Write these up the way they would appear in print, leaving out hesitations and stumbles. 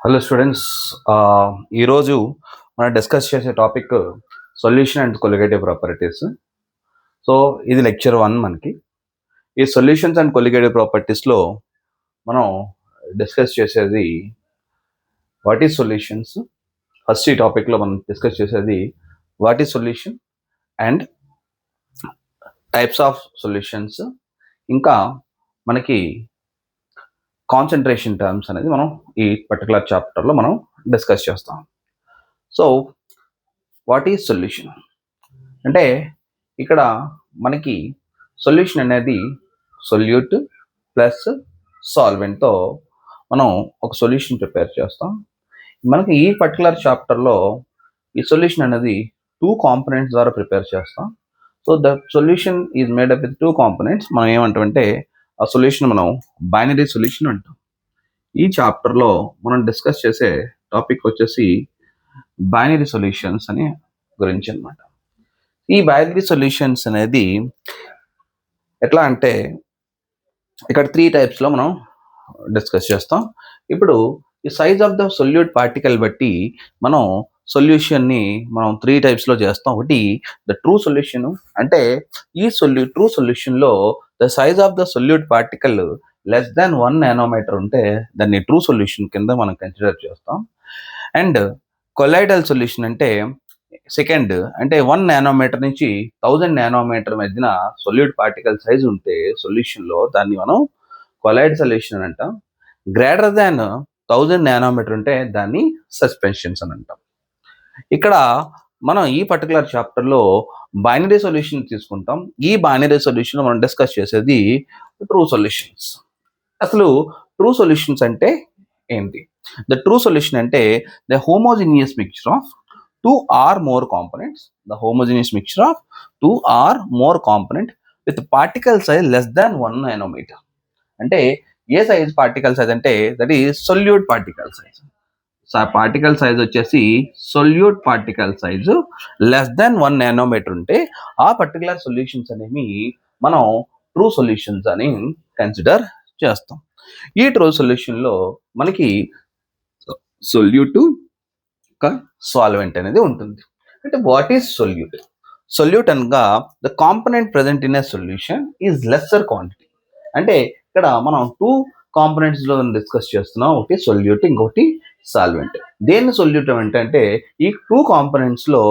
Hello students, ఈరోజు మనం discuss చేసే topic solution and colligative properties. So ఇది లెక్చర్ 1. మనకి ఈ సొల్యూషన్స్ అండ్ కొలిగేటివ్ ప్రాపర్టీస్లో మనం డిస్కస్ చేసేది వాట్ ఈజ్ సొల్యూషన్స్. ఫస్ట్ ఈ టాపిక్లో మనం డిస్కస్ చేసేది what is solution and types of solutions, ఇంకా మనకి కాన్సన్ట్రేషన్ టర్మ్స్ అనేది మనం ఈ పర్టికులర్ చాప్టర్లో మనం డిస్కస్ చేస్తాం. సో వాట్ ఈజ్ సొల్యూషన్ అంటే ఇక్కడ మనకి సొల్యూషన్ అనేది సొల్యూట్ ప్లస్ సాల్వెంట్తో మనం ఒక సొల్యూషన్ ప్రిపేర్ చేస్తాం. మనకి ఈ పర్టికులర్ చాప్టర్లో ఈ సొల్యూషన్ అనేది 2 కాంపోనెంట్స్ ద్వారా ప్రిపేర్ చేస్తాం. So the solution is made up with 2 components. మనం ఏమంటామంటే ఆ సొల్యూషన్ మనం బైనరీ సొల్యూషన్ అంటాం. ఈ చాప్టర్లో మనం డిస్కస్ చేసే టాపిక్ వచ్చేసి బైనరీ సొల్యూషన్స్ అని గురించి అన్నమాట. ఈ బైనరీ సొల్యూషన్స్ అనేది ఎట్లా అంటే ఇక్కడ 3 టైప్స్లో మనం డిస్కస్ చేస్తాం. ఇప్పుడు ఈ size of the solute particle బట్టి మనం సొల్యూషన్ని మనం 3 టైప్స్లో చేస్తాం. ఒకటి ద ట్రూ సొల్యూషన్, అంటే ఈ ట్రూ సొల్యూషన్లో the size of the solute particle less than 1 nanometre ఉంటే దాన్ని ట్రూ సొల్యూషన్ కింద మనం కన్సిడర్ చేస్తాం. అండ్ కొలైడల్ సొల్యూషన్ అంటే సెకండ్, అంటే 1 నానోమీటర్ నుంచి 1000 నానోమీటర్ మధ్యన సొల్యూట్ పార్టికల్ సైజ్ ఉంటే సొల్యూషన్లో దాన్ని మనం కొలైడ్ సొల్యూషన్ అని అంటాం. గ్రేటర్ దాన్ 1000 నానోమీటర్ ఉంటే దాన్ని సస్పెన్షన్స్ అని అంటాం. ఇక్కడ మనం ఈ పర్టికులర్ చాప్టర్లో బైనరీ సొల్యూషన్ తీసుకుంటాం. ఈ బైనరీ సొల్యూషన్ మనం డిస్కస్ చేసేది ట్రూ సొల్యూషన్స్. అసలు ట్రూ సొల్యూషన్స్ అంటే ఏంటి? ద ట్రూ సొల్యూషన్ అంటే the homogeneous mixture of 2 or more components. The homogeneous mixture of 2 or more component with particle size less than 1 nanometer. అంటే ఏ సైజ్ పార్టికల్ సైజ్ అంటే that is solute particle size. Particle size వచ్చేసి solute particle size less than 1 nanometre ఉంటే ఆ particular solutions అనేవి మనం true solutions అని consider చేస్తాం. ఈ ట్రూ సొల్యూషన్లో మనకి సొల్యూట్ సాల్వెంట్ అనేది ఉంటుంది. అంటే వాట్ ఈజ్ సొల్యూట్? సొల్యూట్ అనగా the component present in a solution is lesser quantity. అంటే ఇక్కడ మనం 2 కాంపోనెంట్స్లో డిస్కస్ చేస్తున్నాం. ఒకటి సొల్యూట్, ఇంకొకటి సాల్వెంట్. దేన్ని సొల్యూట్ అంటే ఈ 2 కాంపోనెంట్స్లో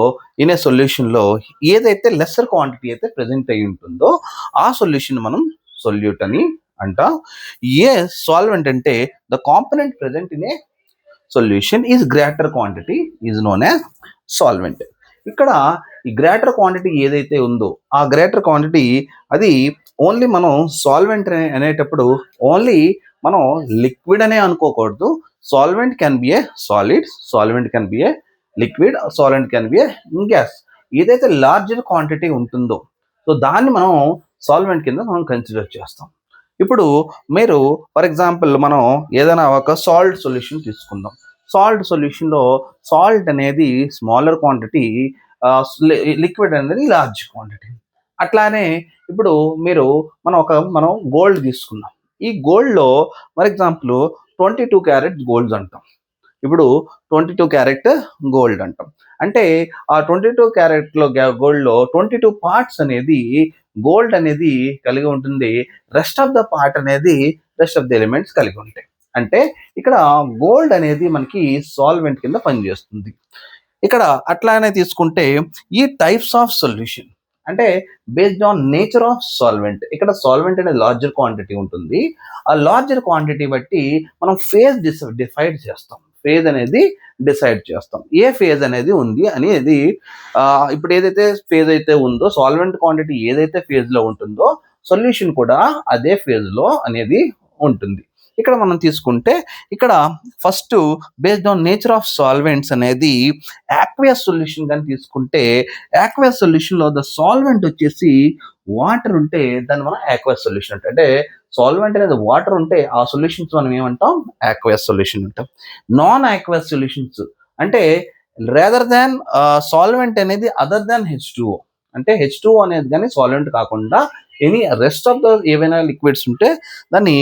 ఇన్ ఏ సొల్యూషన్లో ఏదైతే లెస్సర్ క్వాంటిటీ అయితే ప్రెజెంట్ అయి ఉంటుందో ఆ సొల్యూషన్ మనం సొల్యూట్ అని అంటాం. ఏ సాల్వెంట్ అంటే the component present in a solution is greater quantity is known as solvent. ఇక్కడ ఈ గ్రేటర్ క్వాంటిటీ ఏదైతే ఉందో ఆ గ్రేటర్ క్వాంటిటీ అది ఓన్లీ మనం సాల్వెంట్ అనేటప్పుడు ఓన్లీ మనం లిక్విడ్ అనే అనుకోకూడదు. Solvent can be a solid, solvent can be A liquid, solvent can be A gas. ఏదైతే లార్జర్ క్వాంటిటీ ఉంటుందో సో దాన్ని మనం సాల్వెంట్ కింద మనం కన్సిడర్ చేస్తాం. ఇప్పుడు మీరు ఫర్ ఎగ్జాంపుల్ మనం ఏదైనా ఒక సాల్ట్ సొల్యూషన్ తీసుకుందాం. సాల్ట్ సొల్యూషన్లో సాల్ట్ అనేది స్మాలర్ క్వాంటిటీ, లిక్విడ్ అనేది లార్జ్ క్వాంటిటీ. అట్లానే ఇప్పుడు మనం గోల్డ్ తీసుకున్నాం. ఈ గోల్డ్లో ఫర్ ఎగ్జాంపుల్ 22 క్యారెట్ గోల్డ్ అంటాం. ఇప్పుడు 22 క్యారెట్ గోల్డ్ అంటాం. అంటే ఆ 22 క్యారెట్లో గోల్డ్లో 22 పార్ట్స్ అనేది గోల్డ్ అనేది కలిగి ఉంటుంది. రెస్ట్ ఆఫ్ ద పార్ట్ అనేది రెస్ట్ ఆఫ్ ద ఎలిమెంట్స్ కలిగి ఉంటాయి. అంటే ఇక్కడ గోల్డ్ అనేది మనకి సాల్వెంట్ కింద పనిచేస్తుంది. ఇక్కడ అట్లానే తీసుకుంటే ఈ టైప్స్ ఆఫ్ సొల్యూషన్ అంటే based on nature of solvent. ఇక్కడ సాల్వెంట్ అనేది లార్జర్ క్వాంటిటీ ఉంటుంది. ఆ లార్జర్ క్వాంటిటీ బట్టి మనం ఫేజ్ డిసైడ్ చేస్తాం. ఫేజ్ అనేది డిసైడ్ చేస్తాం. ఏ ఫేజ్ అనేది ఉంది అనేది ఇప్పుడు ఏదైతే ఫేజ్ అయితే ఉందో సాల్వెంట్ క్వాంటిటీ ఏదైతే ఫేజ్లో ఉంటుందో సొల్యూషన్ కూడా అదే ఫేజ్లో అనేది ఉంటుంది. ఇక్కడ మనం తీసుకుంటే ఇక్కడ first based on nature of solvents అనేది యాక్వియస్ సొల్యూషన్ కానీ తీసుకుంటే యాక్వియస్ సొల్యూషన్లో ద సాల్వెంట్ వచ్చేసి వాటర్ ఉంటే దాన్ని మనం యాక్వియస్ సొల్యూషన్ అంటే సాల్వెంట్ అనేది వాటర్ ఉంటే ఆ సొల్యూషన్స్ మనం ఏమంటాం? యాక్వియస్ సొల్యూషన్ అంటాం. నాన్ యాక్వియస్ సొల్యూషన్స్ అంటే రేదర్ దాన్ సాల్వెంట్ అనేది అదర్ దాన్ H2O. అంటే H2O అనేది కానీ సాల్వెంట్ కాకుండా ఎనీ రెస్ట్ ఆఫ్ ద ఏవైనా లిక్విడ్స్ ఉంటే దాన్ని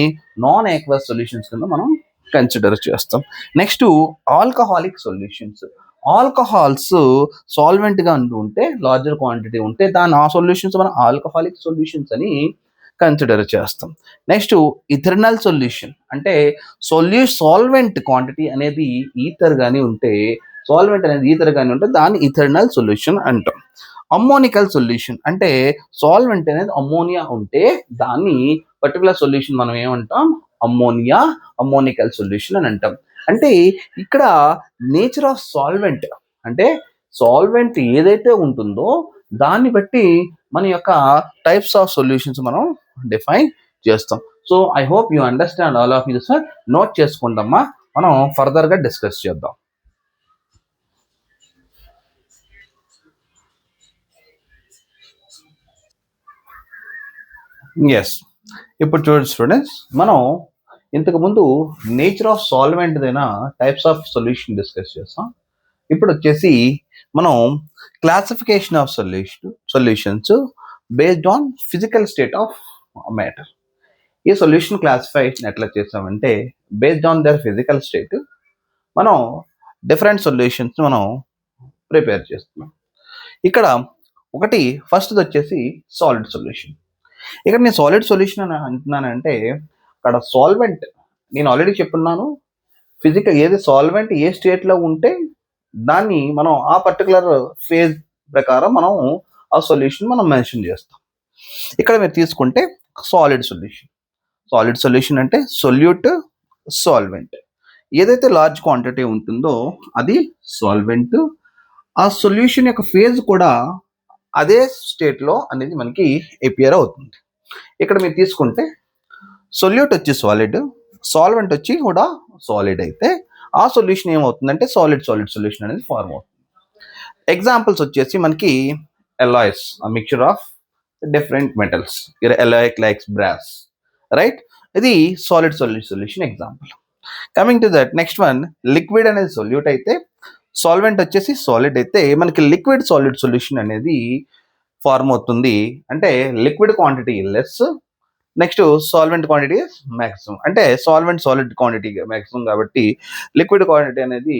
నాన్ యాక్వస్ సొల్యూషన్స్ కింద మనం కన్సిడర్ చేస్తాం. Next alcoholic solutions. Alcohols solvent గా ఉంటే లార్జర్ క్వాంటిటీ ఉంటే ఆ సొల్యూషన్స్ మనం ఆల్కహాలిక్ సొల్యూషన్స్ అని కన్సిడర్ చేస్తాం. నెక్స్ట్ ఇథర్నల్ సొల్యూషన్ అంటే సాల్వెంట్ క్వాంటిటీ అనేది ఈథర్ గానీ ఉంటే దాన్ని ఇథర్నల్ సొల్యూషన్ అంటాం. అమ్మోనికల్ సొల్యూషన్ అంటే సాల్వెంట్ అనేది అమ్మోనియా ఉంటే దాన్ని పర్టికులర్ సొల్యూషన్ మనం ఏమంటాం, అమ్మోనికల్ సొల్యూషన్ అని అంటాం. అంటే ఇక్కడ నేచర్ ఆఫ్ సాల్వెంట్ అంటే సాల్వెంట్ ఏదైతే ఉంటుందో దాన్ని బట్టి మన యొక్క టైప్స్ ఆఫ్ సొల్యూషన్స్ మనం డిఫైన్ చేస్తాం. So I hope you understand all of you sir. Note చేసుకుందామా, మనం ఫర్దర్ గా డిస్కస్ చేద్దాం. ఎస్, ఇప్పుడు చూడండి స్టూడెంట్స్, మనం ఇంతకుముందు నేచర్ ఆఫ్ సాల్వెంట్ అయినా టైప్స్ ఆఫ్ సొల్యూషన్ డిస్కస్ చేస్తాం. ఇప్పుడు వచ్చేసి మనం classification of solutions based on physical state of matter. ఈ సొల్యూషన్ క్లాసిఫికేషన్ ఎట్లా చేస్తామంటే based on their physical state మనం డిఫరెంట్ సొల్యూషన్స్ మనం ప్రిపేర్ చేస్తున్నాం. ఇక్కడ ఒకటి ఫస్ట్ వచ్చేసి సాలిడ్ సొల్యూషన్. ఇక్కడ నేను సాలిడ్ సొల్యూషన్ అని అంటున్నానంటే అక్కడ సాల్వెంట్ నేను ఆల్రెడీ చెప్పున్నాను, ఫిజికల్ ఏది సాల్వెంట్ ఏ స్టేట్లో ఉంటే దాన్ని మనం ఆ పర్టికులర్ ఫేజ్ ప్రకారం మనం ఆ సొల్యూషన్ మనం మెన్షన్ చేస్తాం. ఇక్కడ మీరు తీసుకుంటే సాలిడ్ సొల్యూషన్ అంటే సొల్యూట్ సాల్వెంట్. ఏదైతే లార్జ్ క్వాంటిటీ ఉంటుందో అది సాల్వెంట్, ఆ సొల్యూషన్ యొక్క ఫేజ్ కూడా అదే స్టేట్లో అనేది మనకి అపియర్ అవుతుంది. ఇక్కడ మీరు తీసుకుంటే సొల్యూట్ వచ్చి సాలిడ్, సాల్వెంట్ వచ్చి కూడా సాలిడ్ అయితే ఆ సొల్యూషన్ ఏమవుతుందంటే సాలిడ్ సొల్యూషన్ అనేది ఫార్మ్ అవుతుంది. ఎగ్జాంపుల్స్ వచ్చేసి మనకి alloys, a mixture of different metals, alloy like brass, right? ఇది solid solution example. Coming to that next one, liquid అనేది సొల్యూట్ అయితే సాల్వెంట్ వచ్చేసి సాలిడ్ అయితే మనకి లిక్విడ్ సాలిడ్ సొల్యూషన్ అనేది ఫార్మ్ అవుతుంది. అంటే liquid quantity less, next solvent quantity maximum. అంటే సాలిడ్ క్వాంటిటీ మ్యాక్సిమం కాబట్టి లిక్విడ్ క్వాంటిటీ అనేది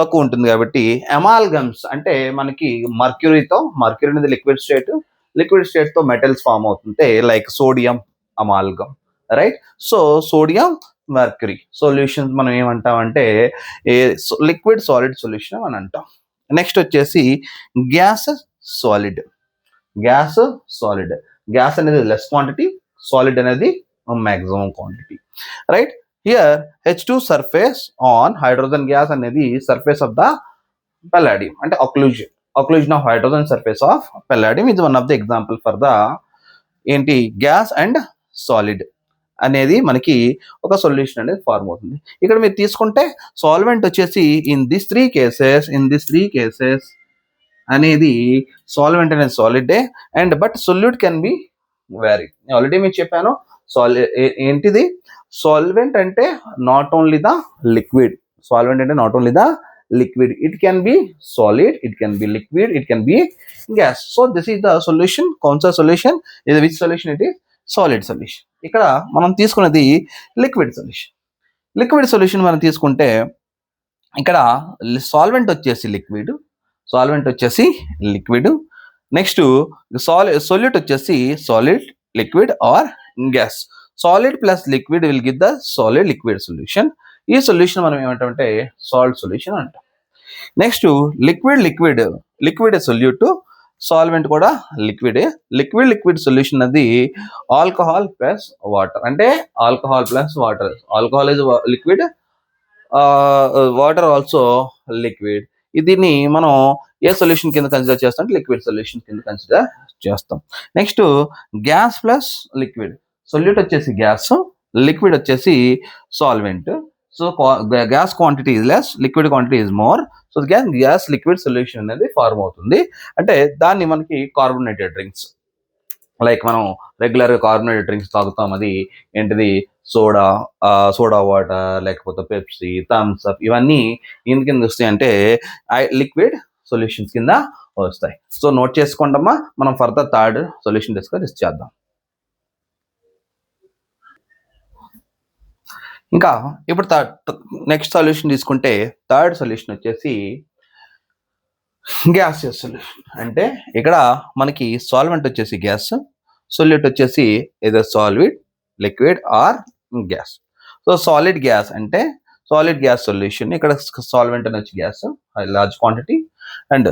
తక్కువ ఉంటుంది. కాబట్టి అమాల్గమ్స్ అంటే మనకి మర్క్యూరీ అనేది లిక్విడ్ స్టేట్ తో మెటల్స్ ఫామ్ అవుతుంటే like sodium amalgam, right? So sodium mercury solutions మనం ఏమంటామంటే లిక్విడ్ సాలిడ్ సొల్యూషన్ అని అంటాం. నెక్స్ట్ వచ్చేసి గ్యాస్ అనేది లెస్ క్వాంటిటీ, సాలిడ్ అనేది maximum quantity, right? Here H2 surface on hydrogen gas అనేది surface of the palladium అంటే occlusion of hydrogen surface of palladium is one of the example for the ఏంటి gas and solid అనేది మనకి ఒక solution అనేది form అవుతుంది. ఇక్కడ మీరు తీసుకుంటే సాల్వెంట్ వచ్చేసి ఇన్ దిస్ త్రీ కేసెస్ అనేది సాల్వెంట్ అనేది సాలిడే and but solute can be vary. Already మీకు చెప్పాను ఏంటిది సాల్వెంట్ అంటే not only the liquid, it can be solid, it can be liquid, it can be gas. So this is the solution. కౌన్సర్ solution ఇది which solution? It is solid solution. ఇక్కడ మనం తీసుకున్నది liquid solution మనం తీసుకుంటే ఇక్కడ solvent వచ్చేసి liquid, next solute వచ్చేసి solid, liquid are gas. Solid plus liquid will give the solid liquid solution. ఈ సొల్యూషన్ మనం ఏమంటామంటే సాల్ట్ సొల్యూషన్ అంటాం. నెక్స్ట్ లిక్విడ్ సొల్యూట్, సాల్వెంట్ కూడా లిక్విడ్ సొల్యూషన్ అది ఆల్కహాల్ ప్లస్ వాటర్. అంటే alcohol plus water, alcohol is liquid, water also liquid. దీన్ని మనం a solution కింద కన్సిడర్ చేస్తాం? లిక్విడ్ సొల్యూషన్ కింద కన్సిడర్ చేస్తాం. Next gas plus liquid, solute వచ్చేసి గ్యాస్, లిక్విడ్ వచ్చేసి solvent. So gas quantity is less, liquid quantity is more. So gas liquid solution అనేది form అవుతుంది. అంటే దాన్ని మనకి కార్బోనేటెడ్ డ్రింక్స్ లైక్ మనం రెగ్యులర్గా కార్బోనేటెడ్ డ్రింక్స్ తాగుతాం, అది ఏంటిది సోడా వాటర్ లేకపోతే పెప్సీ, థమ్స్ అప్, ఇవన్నీ ఇందు కింద వస్తాయి అంటే లిక్విడ్ సొల్యూషన్స్ కింద వస్తాయి. సో నోట్ చేసుకోండమ్మా, మనం ఫర్దర్ థర్డ్ సొల్యూషన్ డిస్కస్ చేద్దాం. ఇంకా ఇప్పుడు నెక్స్ట్ సొల్యూషన్ తీసుకుంటే థర్డ్ సొల్యూషన్ వచ్చేసి గ్యాసియస్ సొల్యూషన్. అంటే ఇక్కడ మనకి సాల్వెంట్ వచ్చేసి గ్యాస్, సొల్యూట్ వచ్చేసి ఏదో solid, liquid are gas. So solid gas అంటే సాలిడ్ గ్యాస్ సొల్యూషన్. ఇక్కడ సాల్వెంట్ అని వచ్చి gas large quantity and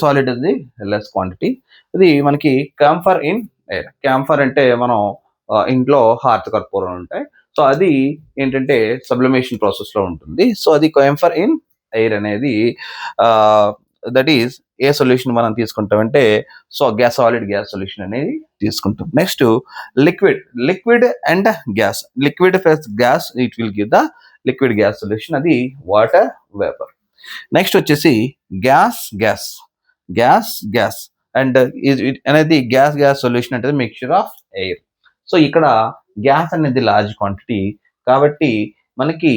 solid అది లెస్ క్వాంటిటీ. ఇది మనకి క్యాంఫర్ ఇన్ ఎయిర్. క్యాంఫర్ అంటే మనం ఇంట్లో హార్త్ కర్పూరం ఉంటాయి. సో అది ఏంటంటే సబ్లిమేషన్ ప్రాసెస్ లో ఉంటుంది. సో అది క్యాంఫర్ ఇన్ ఎయిర్ అనేది దట్ ఈస్ ఏ సొల్యూషన్ మనం తీసుకుంటామంటే సో సాలిడ్ గ్యాస్ సొల్యూషన్ అనేది తీసుకుంటాం. Next liquid and gas. Liquid plus gas it will give the liquid gas solution, అది వాటర్ వేపర్. నెక్స్ట్ వచ్చేసి gas and అనేది gas solution అంటే mixture of air. So ఇక్కడ gas అనేది large quantity కాబట్టి మనకి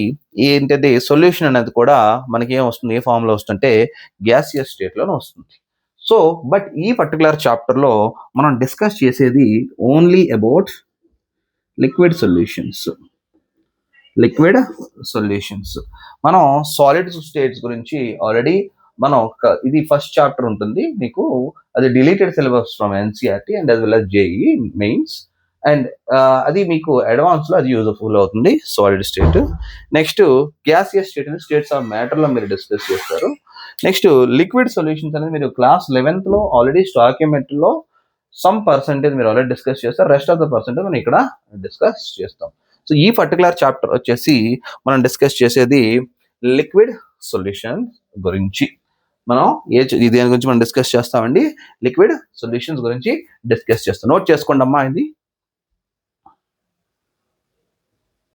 ఏంటంటే సొల్యూషన్ అనేది కూడా మనకి ఏం వస్తుంది, ఏ ఫామ్ లో వస్తుంటే గ్యాసియస్ స్టేట్ లోనే వస్తుంది. సో బట్ ఈ పర్టికులర్ చాప్టర్ లో మనం డిస్కస్ చేసేది ఓన్లీ అబౌట్ లిక్విడ్ సొల్యూషన్స్. మనం సాలిడ్ స్టేట్స్ గురించి ఆల్రెడీ మనం ఇది ఫస్ట్ చాప్టర్ ఉంటుంది మీకు, అది deleted syllabus from NCERT and as well as JEE mains. And అది మీకు అడ్వాన్స్ లో అది యూజ్ఫుల్ అవుతుంది solid state. Next gaseous state అనేది స్టేట్స్ ఆఫ్ మ్యాటర్ లో మీరు డిస్కస్ చేస్తారు. నెక్స్ట్ లిక్విడ్ సొల్యూషన్స్ అనేది మీరు క్లాస్ 11th లో ఆల్రెడీ స్టాక్యుమెంట్ లో సమ్ పర్సెంటేజ్ మీరు ఆల్రెడీ డిస్కస్ చేస్తారు, రెస్ట్ ఆఫ్ ద పర్సెంటేజ్ మనం ఇక్కడ డిస్కస్ చేస్తాం. సో ఈ పర్టికులర్ చాప్టర్ వచ్చేసి మనం డిస్కస్ చేసేది లిక్విడ్ సొల్యూషన్ గురించి. మనం దేని గురించి మనం డిస్కస్ చేస్తామండి, లిక్విడ్ సొల్యూషన్స్ గురించి డిస్కస్ చేస్తాం. నోట్ చేసుకోండి అమ్మా ఇది.